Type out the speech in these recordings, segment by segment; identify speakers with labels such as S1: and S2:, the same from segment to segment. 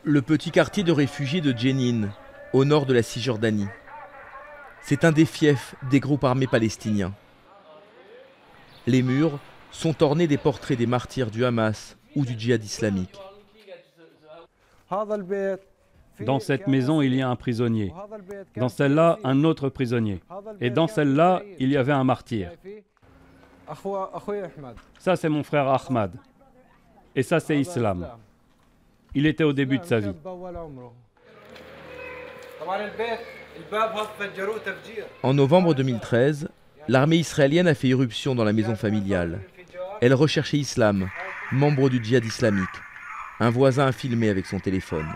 S1: Le petit quartier de réfugiés de Jenin, au nord de la Cisjordanie. C'est un des fiefs des groupes armés palestiniens. Les murs sont ornés des portraits des martyrs du Hamas ou du djihad islamique.
S2: Dans cette maison, il y a un prisonnier. Dans celle-là, un autre prisonnier. Et dans celle-là, il y avait un martyr. Ça, c'est mon frère Ahmad. Et ça, c'est Islam. Il était au début de sa vie.
S1: En novembre 2013, l'armée israélienne a fait irruption dans la maison familiale. Elle recherchait Islam, membre du djihad islamique. Un voisin a filmé avec son téléphone.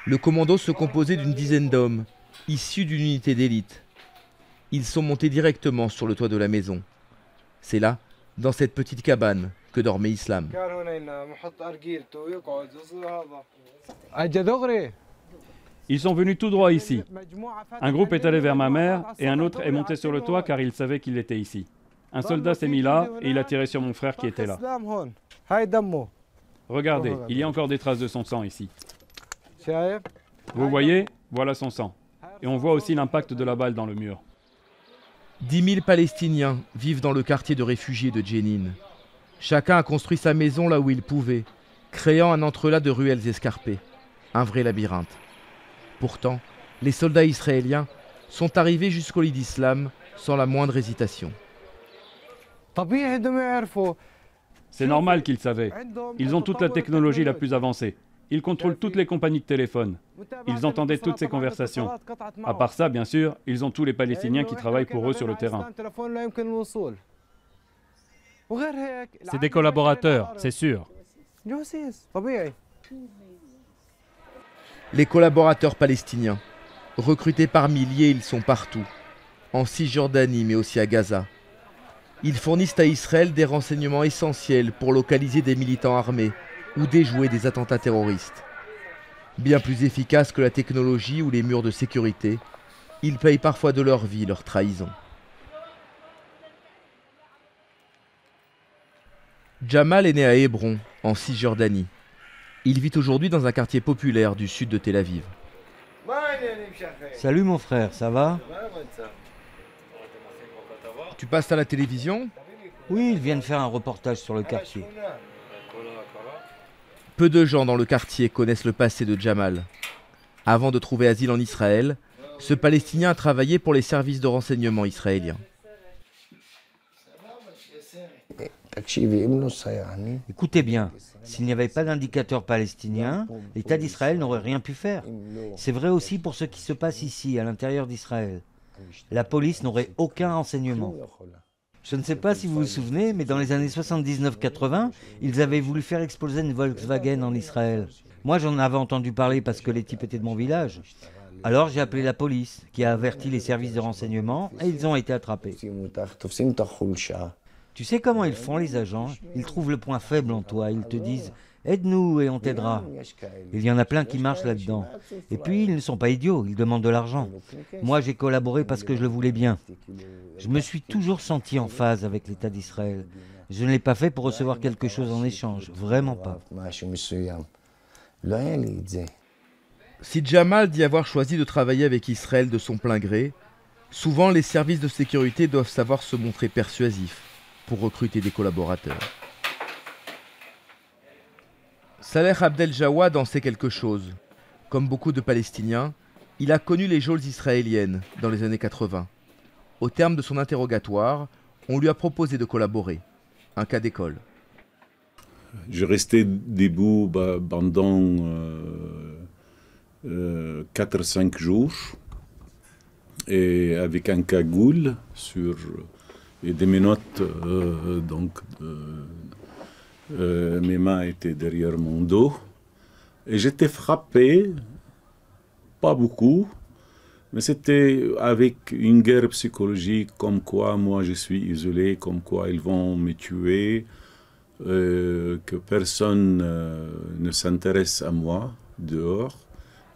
S1: Le commando se composait d'une dizaine d'hommes, issus d'une unité d'élite. Ils sont montés directement sur le toit de la maison. C'est là, dans cette petite cabane, que dormait Islam.
S2: Ils sont venus tout droit ici. Un groupe est allé vers ma mère et un autre est monté sur le toit car il savait qu'il était ici. Un soldat s'est mis là et il a tiré sur mon frère qui était là. Regardez, il y a encore des traces de son sang ici. Vous voyez, voilà son sang. Et on voit aussi l'impact de la balle dans le mur.
S1: 10 000 Palestiniens vivent dans le quartier de réfugiés de Jenin. Chacun a construit sa maison là où il pouvait, créant un entrelac de ruelles escarpées. Un vrai labyrinthe. Pourtant, les soldats israéliens sont arrivés jusqu'au lit d'Islam sans la moindre hésitation.
S2: C'est normal qu'ils savaient. Ils ont toute la technologie la plus avancée. Ils contrôlent toutes les compagnies de téléphone. Ils entendaient toutes ces conversations. À part ça, bien sûr, ils ont tous les Palestiniens qui travaillent pour eux sur le terrain.
S3: C'est des collaborateurs, c'est sûr.
S1: Les collaborateurs palestiniens, recrutés par milliers, ils sont partout. En Cisjordanie, mais aussi à Gaza. Ils fournissent à Israël des renseignements essentiels pour localiser des militants armés ou déjouer des attentats terroristes. Bien plus efficaces que la technologie ou les murs de sécurité, ils payent parfois de leur vie leur trahison. Jamal est né à Hébron, en Cisjordanie. Il vit aujourd'hui dans un quartier populaire du sud de Tel Aviv.
S4: Salut mon frère, ça va?
S1: Tu passes à la télévision?
S4: Oui, ils viennent faire un reportage sur le quartier.
S1: Peu de gens dans le quartier connaissent le passé de Jamal. Avant de trouver asile en Israël, ce Palestinien a travaillé pour les services de renseignement israéliens.
S4: Écoutez bien, s'il n'y avait pas d'indicateur palestinien, l'État d'Israël n'aurait rien pu faire. C'est vrai aussi pour ce qui se passe ici, à l'intérieur d'Israël. La police n'aurait aucun renseignement. Je ne sais pas si vous vous souvenez, mais dans les années 79-80, ils avaient voulu faire exploser une Volkswagen en Israël. Moi, j'en avais entendu parler parce que les types étaient de mon village. Alors j'ai appelé la police, qui a averti les services de renseignement, et ils ont été attrapés. Tu sais comment ils font, les agents? Ils trouvent le point faible en toi, ils te disent « Aide-nous et on t'aidera ». Il y en a plein qui marchent là-dedans. Et puis, ils ne sont pas idiots, ils demandent de l'argent. Moi, j'ai collaboré parce que je le voulais bien. Je me suis toujours senti en phase avec l'État d'Israël. Je ne l'ai pas fait pour recevoir quelque chose en échange, vraiment pas.
S1: Si Jamal dit avoir choisi de travailler avec Israël de son plein gré, souvent les services de sécurité doivent savoir se montrer persuasifs pour recruter des collaborateurs. Saleh Abdel Jawad en sait quelque chose. Comme beaucoup de Palestiniens, il a connu les geôles israéliennes dans les années 80. Au terme de son interrogatoire, on lui a proposé de collaborer. Un cas d'école.
S5: Je restais debout pendant 4-5 jours et avec un cagoule sur et des menottes, mes mains étaient derrière mon dos et j'étais frappé, pas beaucoup, mais c'était avec une guerre psychologique, comme quoi moi je suis isolé, comme quoi ils vont me tuer, que personne ne s'intéresse à moi dehors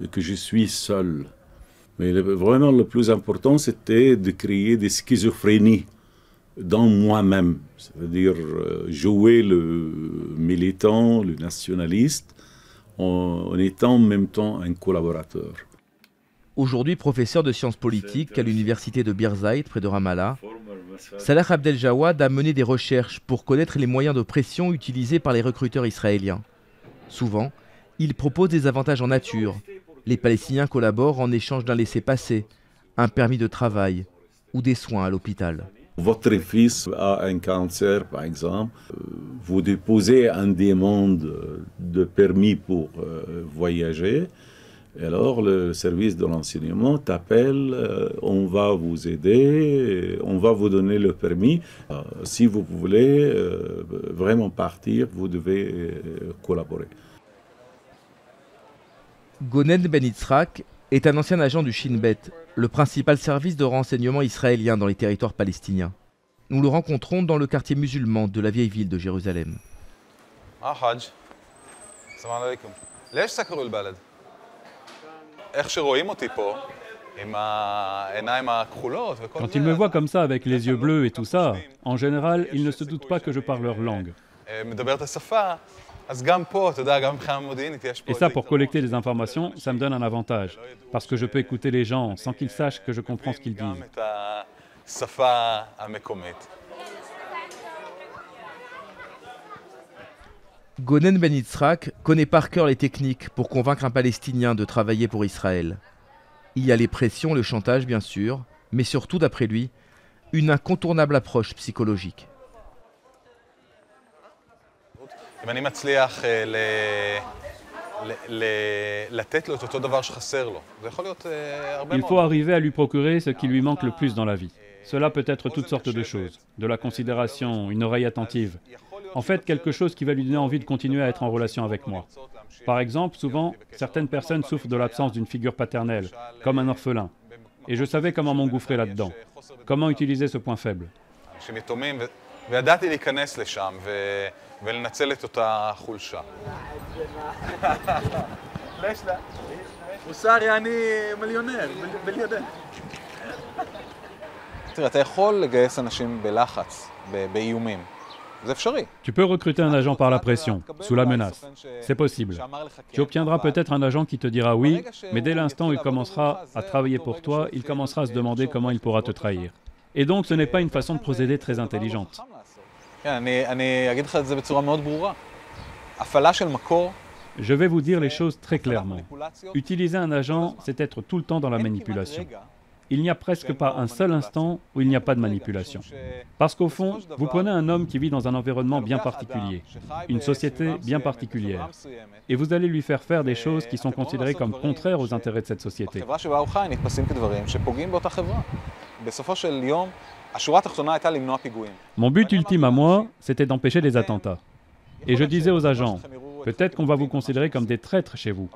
S5: et que je suis seul. Mais vraiment le plus important c'était de créer des schizophrénies dans moi-même, c'est-à-dire jouer le militant, le nationaliste, en étant en même temps un collaborateur.
S1: Aujourd'hui professeur de sciences politiques à l'université de Birzeit, près de Ramallah, Salah Abdel Jawad a mené des recherches pour connaître les moyens de pression utilisés par les recruteurs israéliens. Souvent, il propose des avantages en nature. Les Palestiniens collaborent en échange d'un laissez-passer, un permis de travail ou des soins à l'hôpital.
S5: Votre fils a un cancer, par exemple. Vous déposez une demande de permis pour voyager. Et alors, le service de renseignement t'appelle, on va vous aider, on va vous donner le permis. Si vous voulez vraiment partir, vous devez collaborer.
S1: Gonen Ben Yitzhak est un ancien agent du Shin Bet, le principal service de renseignement israélien dans les territoires palestiniens. Nous le rencontrons dans le quartier musulman de la vieille ville de Jérusalem.
S2: Quand ils me voient comme ça avec les yeux bleus et tout ça, en général, ils ne se doutent pas que je parle leur langue. Et ça, pour collecter des informations, ça me donne un avantage, parce que je peux écouter les gens sans qu'ils sachent que je comprends ce qu'ils disent.
S1: Gonen Ben Yitzhak connaît par cœur les techniques pour convaincre un Palestinien de travailler pour Israël. Il y a les pressions, le chantage bien sûr, mais surtout, d'après lui, une incontournable approche psychologique.
S2: Il faut arriver à lui procurer ce qui lui manque le plus dans la vie. Cela peut être toutes sortes de choses, de la considération, une oreille attentive. En fait, quelque chose qui va lui donner envie de continuer à être en relation avec moi. Par exemple, souvent, certaines personnes souffrent de l'absence d'une figure paternelle, comme un orphelin. Et je savais comment m'engouffrer là-dedans, comment utiliser ce point faible. Tu peux recruter un agent par la pression, sous la menace. C'est possible. Tu obtiendras peut-être un agent qui te dira oui, mais dès l'instant où il commencera à travailler pour toi, il commencera à se demander comment il pourra te trahir. Et donc ce n'est pas une façon de procéder très intelligente. Je vais vous dire les choses très clairement. Utiliser un agent, c'est être tout le temps dans la manipulation. Il n'y a presque pas un seul instant où il n'y a pas de manipulation. Parce qu'au fond, vous prenez un homme qui vit dans un environnement bien particulier, une société bien particulière, et vous allez lui faire faire des choses qui sont considérées comme contraires aux intérêts de cette société. Mon but ultime à moi, c'était d'empêcher les attentats. Et je disais aux agents, peut-être qu'on va vous considérer comme des traîtres chez vous.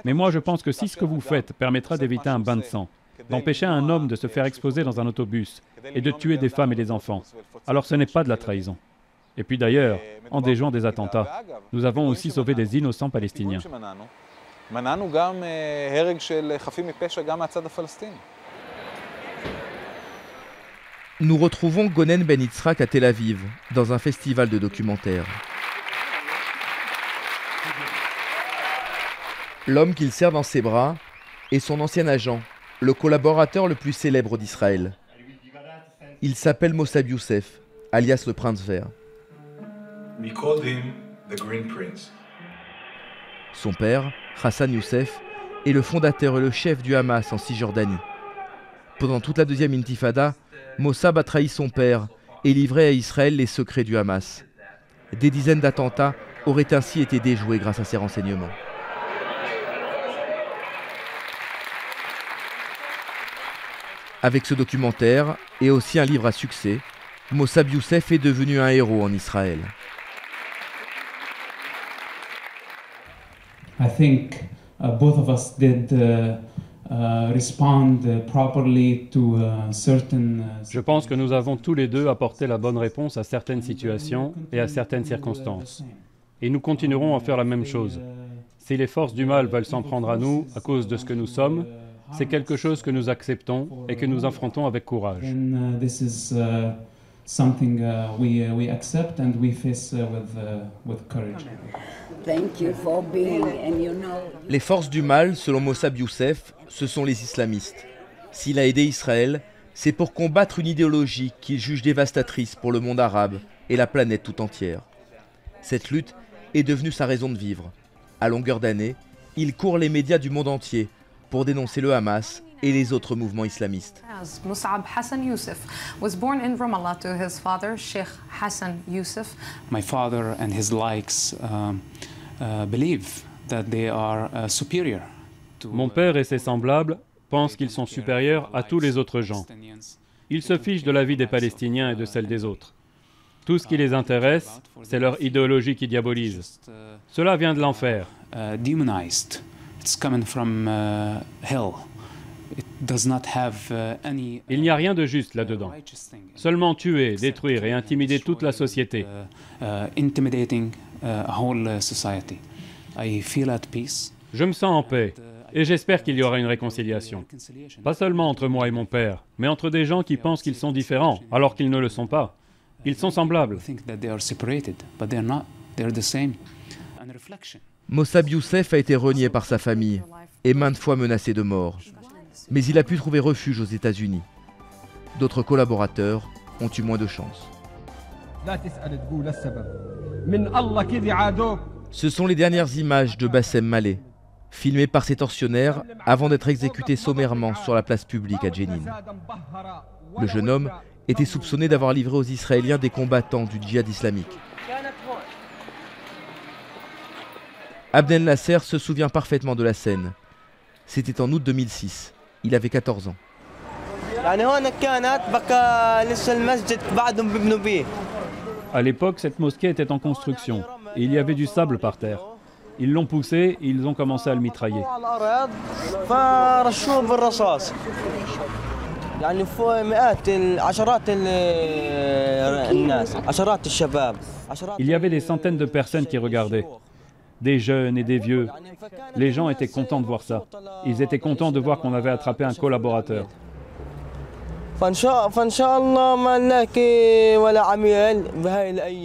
S2: Mais moi je pense que si ce que vous faites permettra d'éviter un bain de sang, d'empêcher un homme de se faire exploser dans un autobus et de tuer des femmes et des enfants, alors ce n'est pas de la trahison. Et puis d'ailleurs, en déjouant des attentats, nous avons aussi sauvé des innocents palestiniens.
S1: Nous retrouvons Gonen Ben Yitzhak à Tel Aviv, dans un festival de documentaires. L'homme qu'il serre dans ses bras est son ancien agent, le collaborateur le plus célèbre d'Israël. Il s'appelle Mossab Youssef, alias le Prince Vert. Son père, Hassan Youssef, est le fondateur et le chef du Hamas en Cisjordanie. Pendant toute la deuxième intifada, Mossab a trahi son père et livré à Israël les secrets du Hamas. Des dizaines d'attentats auraient ainsi été déjoués grâce à ses renseignements. Avec ce documentaire et aussi un livre à succès, Mossab Youssef est devenu un héros en Israël.
S6: I think both of us did respond properly to certain.
S2: Je pense que nous avons tous les deux apporté la bonne réponse à certaines situations et à certaines circonstances. Et nous continuerons à faire la même chose. Si les forces du mal veulent s'en prendre à nous à cause de ce que nous sommes, c'est quelque chose que nous acceptons et que nous affrontons avec courage.
S6: something we accept and we face with courage.
S7: Thank you for being, and you know.
S1: Les forces du mal, selon Mossab Youssef, ce sont les islamistes. S'il a aidé Israël, c'est pour combattre une idéologie qu'il juge dévastatrice pour le monde arabe et la planète tout entière. Cette lutte est devenue sa raison de vivre. À longueur d'année, il court les médias du monde entier pour dénoncer le Hamas et les autres mouvements islamistes.
S8: Mus'ab Hassan Youssef was born in Ramallah to his father, Sheikh Hassan Youssef.
S9: My father and his likes believe that they are superior.
S2: Mon père et ses semblables pensent qu'ils sont supérieurs à tous les autres gens. Ils se fichent de la vie des Palestiniens et de celle des autres. Tout ce qui les intéresse, c'est leur idéologie qui diabolise. Cela vient de l'enfer.
S9: Demonized. It's coming from hell. It does not have any.
S2: Il n'y a rien de juste là-dedans. Seulement tuer, détruire et intimider toute la société.
S9: Intimidating a whole society. I feel at peace.
S2: Je me sens en paix et j'espère qu'il y aura une réconciliation. Pas seulement entre moi et mon père, mais entre des gens qui pensent qu'ils sont différents alors qu'ils ne le sont pas. Ils sont semblables.
S1: Mossab Youssef a été renié par sa famille et maintes fois menacé de mort. Mais il a pu trouver refuge aux États-Unis. D'autres collaborateurs ont eu moins de chance. Ce sont les dernières images de Bassem Maleh, filmées par ses tortionnaires avant d'être exécuté sommairement sur la place publique à Jenin. Le jeune homme était soupçonné d'avoir livré aux Israéliens des combattants du djihad islamique. Abdel Nasser se souvient parfaitement de la scène. C'était en août 2006. Il avait 14 ans.
S2: À l'époque, cette mosquée était en construction et il y avait du sable par terre. Ils l'ont poussé et ils ont commencé à le mitrailler. Il y avait des centaines de personnes qui regardaient. Des jeunes et des vieux. Les gens étaient contents de voir ça. Ils étaient contents de voir qu'on avait attrapé un collaborateur.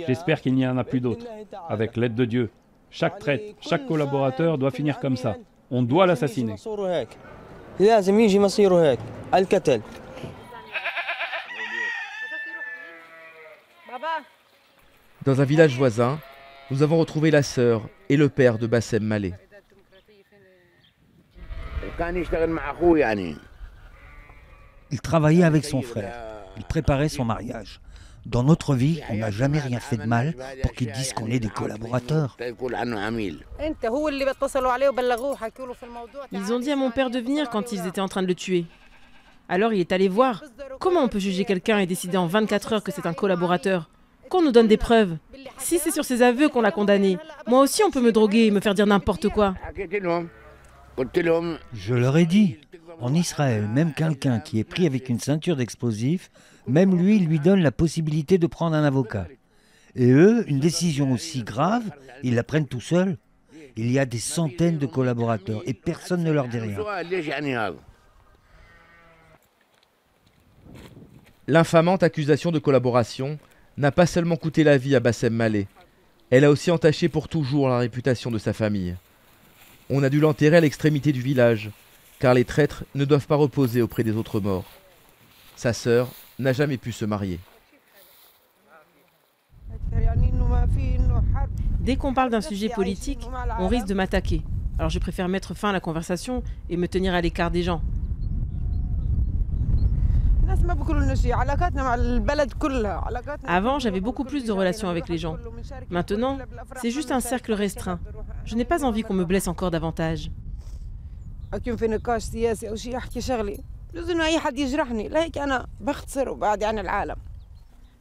S2: J'espère qu'il n'y en a plus d'autres. Avec l'aide de Dieu. Chaque traite, chaque collaborateur doit finir comme ça. On doit l'assassiner.
S1: Dans un village voisin, nous avons retrouvé la sœur et le père de Bassem Maleh.
S10: Il travaillait avec son frère. Il préparait son mariage. Dans notre vie, on n'a jamais rien fait de mal pour qu'ils disent qu'on est des collaborateurs.
S11: Ils ont dit à mon père de venir quand ils étaient en train de le tuer. Alors il est allé voir. Comment on peut juger quelqu'un et décider en 24 heures que c'est un collaborateur? Qu'on nous donne des preuves. Si c'est sur ses aveux qu'on l'a condamné, moi aussi on peut me droguer et me faire dire n'importe quoi.
S10: Je leur ai dit, en Israël, même quelqu'un qui est pris avec une ceinture d'explosifs, même lui donne la possibilité de prendre un avocat. Et eux, une décision aussi grave, ils la prennent tout seuls. Il y a des centaines de collaborateurs et personne ne leur dit rien.
S1: L'infamante accusation de collaboration n'a pas seulement coûté la vie à Bassem Maleh, elle a aussi entaché pour toujours la réputation de sa famille. On a dû l'enterrer à l'extrémité du village, car les traîtres ne doivent pas reposer auprès des autres morts. Sa sœur n'a jamais pu se marier.
S11: Dès qu'on parle d'un sujet politique, on risque de m'attaquer. Alors je préfère mettre fin à la conversation et me tenir à l'écart des gens. Avant, j'avais beaucoup plus de relations avec les gens. Maintenant, c'est juste un cercle restreint. Je n'ai pas envie qu'on me blesse encore davantage.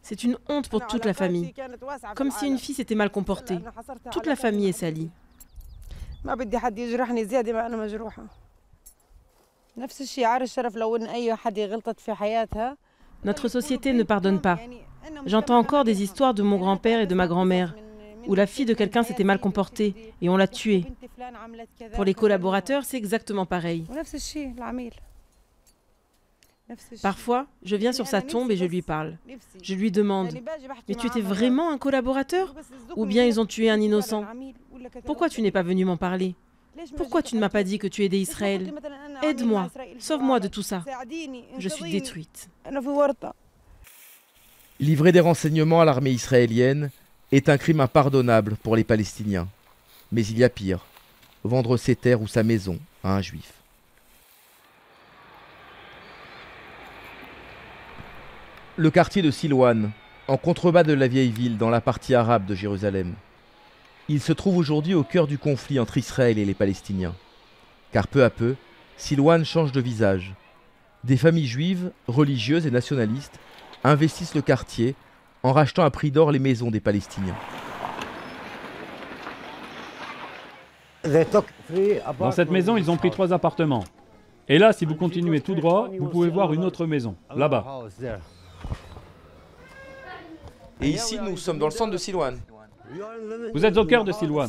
S11: C'est une honte pour toute la famille. Comme si une fille s'était mal comportée. Toute la famille est salie. Notre société ne pardonne pas. J'entends encore des histoires de mon grand-père et de ma grand-mère, où la fille de quelqu'un s'était mal comportée et on l'a tuée. Pour les collaborateurs, c'est exactement pareil. Parfois, je viens sur sa tombe et je lui parle. Je lui demande, mais tu étais vraiment un collaborateur? Ou bien ils ont tué un innocent? Pourquoi tu n'es pas venu m'en parler? Pourquoi tu ne m'as pas dit que tu aidais Israël? Aide-moi, sauve-moi de tout ça. Je suis détruite.
S1: Livrer des renseignements à l'armée israélienne est un crime impardonnable pour les Palestiniens. Mais il y a pire, vendre ses terres ou sa maison à un juif. Le quartier de Silouan, en contrebas de la vieille ville dans la partie arabe de Jérusalem. Il se trouve aujourd'hui au cœur du conflit entre Israël et les Palestiniens. Car peu à peu, Silouan change de visage. Des familles juives, religieuses et nationalistes investissent le quartier en rachetant à prix d'or les maisons des Palestiniens.
S2: Dans cette maison, ils ont pris 3 appartements. Et là, si vous continuez tout droit, vous pouvez voir une autre maison, là-bas.
S1: Et ici, nous sommes dans le centre de Silouan.
S2: Vous êtes au cœur de Silouan.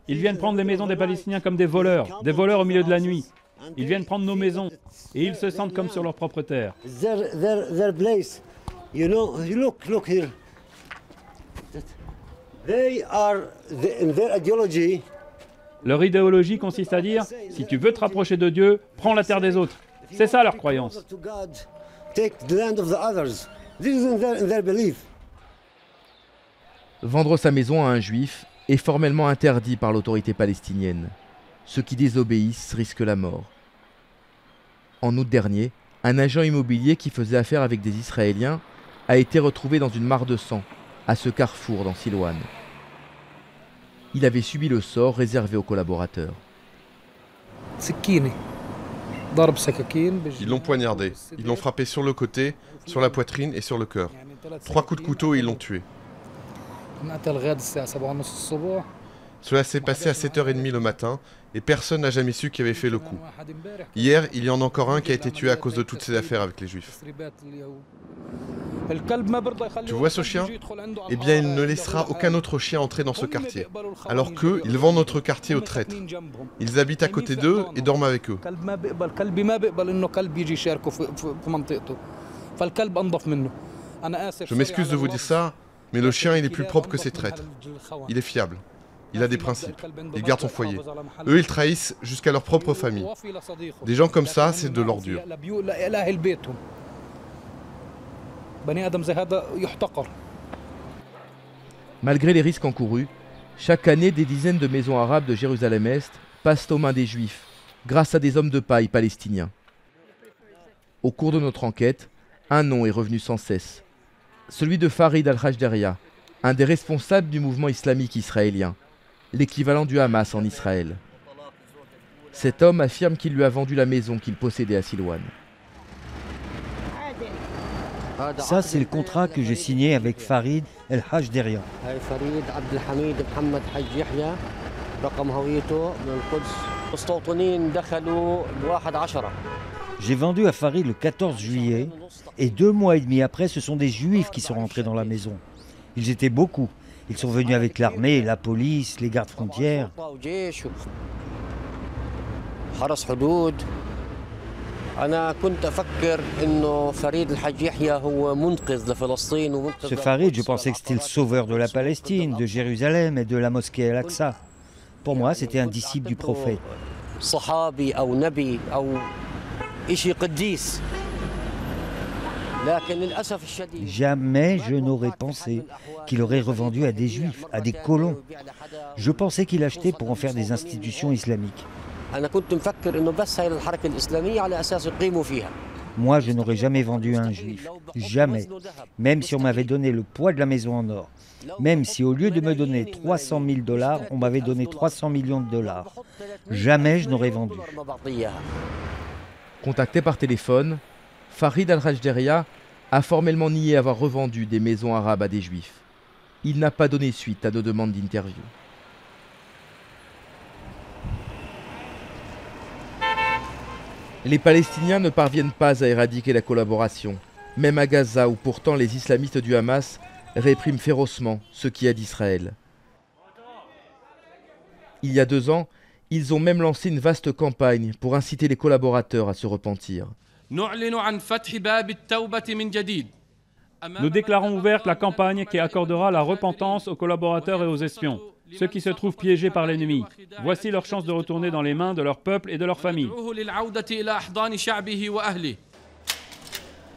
S2: Ils viennent prendre les maisons des Palestiniens comme des voleurs au milieu de la nuit. Ils viennent prendre nos maisons et ils se sentent comme sur leur propre terre. Leur idéologie consiste à dire, si tu veux te rapprocher de Dieu, prends la terre des autres. C'est ça leur croyance.
S1: Vendre sa maison à un juif est formellement interdit par l'autorité palestinienne. Ceux qui désobéissent risquent la mort. En août dernier, un agent immobilier qui faisait affaire avec des Israéliens a été retrouvé dans une mare de sang, à ce carrefour dans Silouan. Il avait subi le sort réservé aux collaborateurs.
S12: Ils l'ont poignardé, ils l'ont frappé sur le côté, sur la poitrine et sur le cœur. 3 coups de couteau et ils l'ont tué. Cela s'est passé à 7h30 le matin et personne n'a jamais su qui avait fait le coup. Hier, il y en a encore un qui a été tué à cause de toutes ces affaires avec les Juifs. Tu vois ce chien? Eh bien, il ne laissera aucun autre chien entrer dans ce quartier. Alors qu'eux, ils vendent notre quartier aux traîtres. Ils habitent à côté d'eux et dorment avec eux. Je m'excuse de vous dire ça, mais le chien, il est plus propre que ses traîtres. Il est fiable. Il a des principes. Il garde son foyer. Eux, ils trahissent jusqu'à leur propre famille. Des gens comme ça, c'est de l'ordure.
S1: Malgré les risques encourus, chaque année, des dizaines de maisons arabes de Jérusalem-Est passent aux mains des Juifs, grâce à des hommes de paille palestiniens. Au cours de notre enquête, un nom est revenu sans cesse. Celui de Farid al-Hajderia, un des responsables du mouvement islamique israélien, l'équivalent du Hamas en Israël. Cet homme affirme qu'il lui a vendu la maison qu'il possédait à Silouan.
S10: Ça, c'est le contrat que j'ai signé avec Farid el-Hajderia. J'ai vendu à Farid le 14 juillet et 2 mois et demi après, ce sont des Juifs qui sont rentrés dans la maison. Ils étaient beaucoup. Ils sont venus avec l'armée, la police, les gardes frontières. Ce Farid, je pensais que c'était le sauveur de la Palestine, de Jérusalem et de la mosquée Al-Aqsa. Pour moi, c'était un disciple du prophète. Jamais je n'aurais pensé qu'il aurait revendu à des Juifs, à des colons. Je pensais qu'il achetait pour en faire des institutions islamiques. Moi, je n'aurais jamais vendu à un Juif. Jamais. Même si on m'avait donné le poids de la maison en or. Même si au lieu de me donner 300 000 $, on m'avait donné 300 millions de $. Jamais je n'aurais vendu.
S1: Contacté par téléphone, Farid al-Hajderia a formellement nié avoir revendu des maisons arabes à des Juifs. Il n'a pas donné suite à nos demandes d'interview. Les Palestiniens ne parviennent pas à éradiquer la collaboration, même à Gaza où pourtant les islamistes du Hamas répriment férocement ceux qui aident Israël. Il y a 2 ans, ils ont même lancé une vaste campagne pour inciter les collaborateurs à se repentir.
S2: Nous déclarons ouverte la campagne qui accordera la repentance aux collaborateurs et aux espions, ceux qui se trouvent piégés par l'ennemi. Voici leur chance de retourner dans les mains de leur peuple et de leur famille.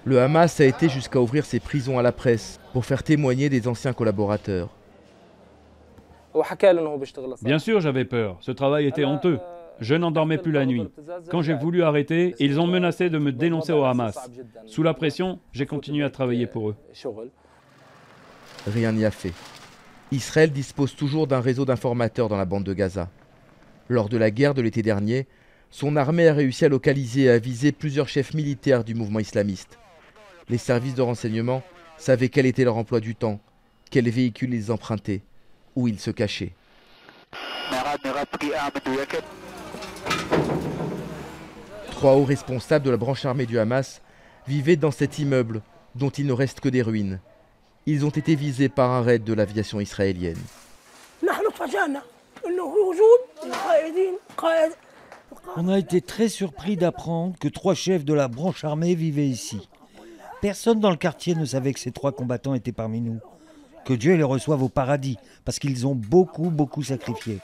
S1: Le Hamas a été jusqu'à ouvrir ses prisons à la presse pour faire témoigner des anciens collaborateurs.
S2: Bien sûr, j'avais peur. Ce travail était honteux. Je n'en dormais plus la nuit. Quand j'ai voulu arrêter, ils ont menacé de me dénoncer au Hamas. Sous la pression, j'ai continué à travailler pour eux.
S1: Rien n'y a fait. Israël dispose toujours d'un réseau d'informateurs dans la bande de Gaza. Lors de la guerre de l'été dernier, son armée a réussi à localiser et à viser plusieurs chefs militaires du mouvement islamiste. Les services de renseignement savaient quel était leur emploi du temps, quels véhicules ils empruntaient, où ils se cachaient. 3 hauts responsables de la branche armée du Hamas vivaient dans cet immeuble dont il ne reste que des ruines. Ils ont été visés par un raid de l'aviation israélienne.
S10: On a été très surpris d'apprendre que 3 chefs de la branche armée vivaient ici. Personne dans le quartier ne savait que ces 3 combattants étaient parmi nous. Que Dieu les reçoive au paradis, parce qu'ils ont beaucoup sacrifié.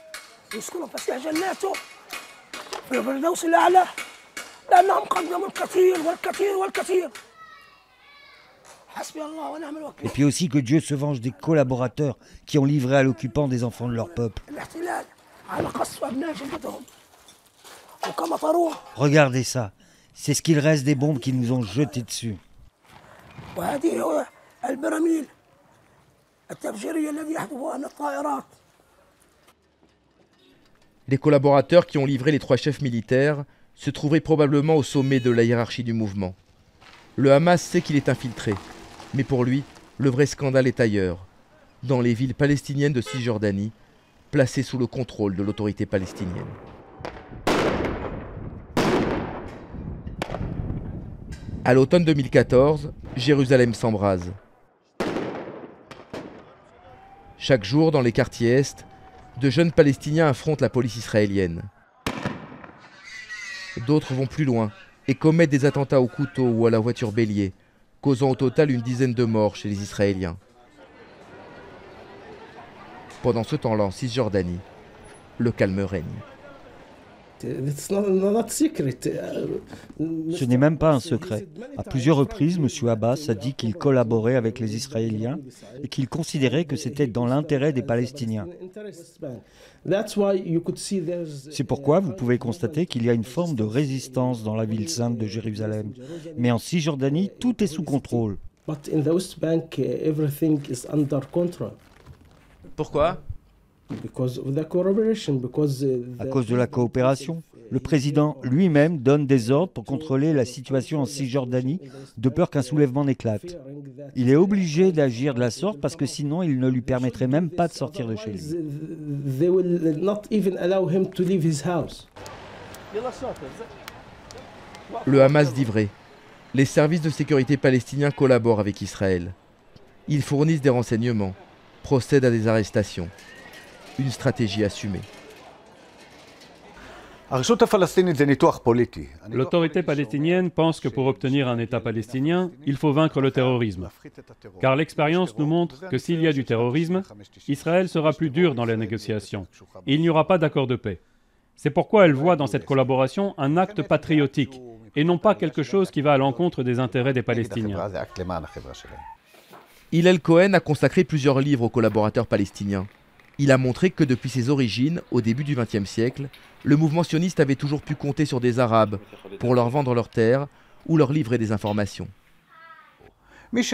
S10: Et puis aussi que Dieu se venge des collaborateurs qui ont livré à l'occupant des enfants de leur peuple. Regardez ça, c'est ce qu'il reste des bombes qu'ils nous ont jetées dessus.
S1: Les collaborateurs qui ont livré les 3 chefs militaires se trouvaient probablement au sommet de la hiérarchie du mouvement. Le Hamas sait qu'il est infiltré, mais pour lui, le vrai scandale est ailleurs, dans les villes palestiniennes de Cisjordanie, placées sous le contrôle de l'autorité palestinienne. À l'automne 2014, Jérusalem s'embrase. Chaque jour, dans les quartiers est, de jeunes Palestiniens affrontent la police israélienne. D'autres vont plus loin et commettent des attentats au couteau ou à la voiture bélier, causant au total une dizaine de morts chez les Israéliens. Pendant ce temps-là, en Cisjordanie, le calme règne.
S10: Ce n'est même pas un secret. À plusieurs reprises, M. Abbas a dit qu'il collaborait avec les Israéliens et qu'il considérait que c'était dans l'intérêt des Palestiniens. C'est pourquoi vous pouvez constater qu'il y a une forme de résistance dans la ville sainte de Jérusalem. Mais en Cisjordanie, tout est sous contrôle.
S1: Pourquoi ?
S10: À cause de la coopération. Le président lui-même donne des ordres pour contrôler la situation en Cisjordanie, de peur qu'un soulèvement n'éclate. Il est obligé d'agir de la sorte parce que sinon il ne lui permettrait même pas de sortir de chez lui.
S1: Le Hamas dit vrai. Les services de sécurité palestiniens collaborent avec Israël. Ils fournissent des renseignements, procèdent à des arrestations. Une stratégie assumée.
S2: L'autorité palestinienne pense que pour obtenir un État palestinien, il faut vaincre le terrorisme. Car l'expérience nous montre que s'il y a du terrorisme, Israël sera plus dur dans les négociations. Et il n'y aura pas d'accord de paix. C'est pourquoi elle voit dans cette collaboration un acte patriotique, et non pas quelque chose qui va à l'encontre des intérêts des Palestiniens.
S1: Hillel Cohen a consacré plusieurs livres aux collaborateurs palestiniens. Il a montré que depuis ses origines, au début du XXe siècle, le mouvement sioniste avait toujours pu compter sur des Arabes pour leur vendre leurs terres ou leur livrer des informations.
S2: Ceux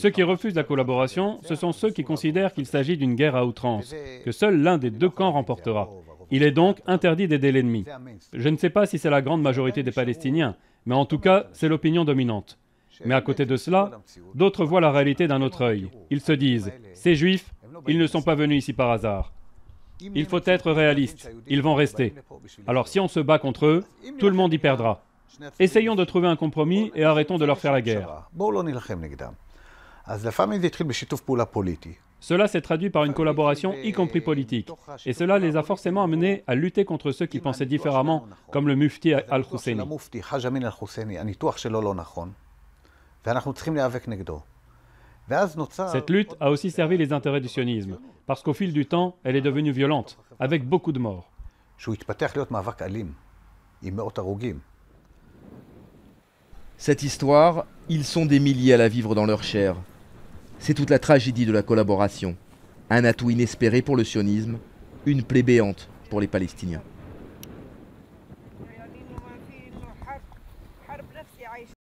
S2: qui refusent la collaboration, ce sont ceux qui considèrent qu'il s'agit d'une guerre à outrance, que seul l'un des 2 camps remportera. Il est donc interdit d'aider l'ennemi. Je ne sais pas si c'est la grande majorité des Palestiniens, mais en tout cas, c'est l'opinion dominante. Mais à côté de cela, d'autres voient la réalité d'un autre œil. Ils se disent, ces Juifs, ils ne sont pas venus ici par hasard. Il faut être réaliste, ils vont rester. Alors si on se bat contre eux, tout le monde y perdra. Essayons de trouver un compromis et arrêtons de leur faire la guerre. Cela s'est traduit par une collaboration, y compris politique. Et cela les a forcément amenés à lutter contre ceux qui pensaient différemment, comme le mufti al-Husseini. Cette lutte a aussi servi les intérêts du sionisme, parce qu'au fil du temps, elle est devenue violente, avec beaucoup de morts.
S1: Cette histoire, ils sont des milliers à la vivre dans leur chair. C'est toute la tragédie de la collaboration. Un atout inespéré pour le sionisme, une plaie béante pour les Palestiniens.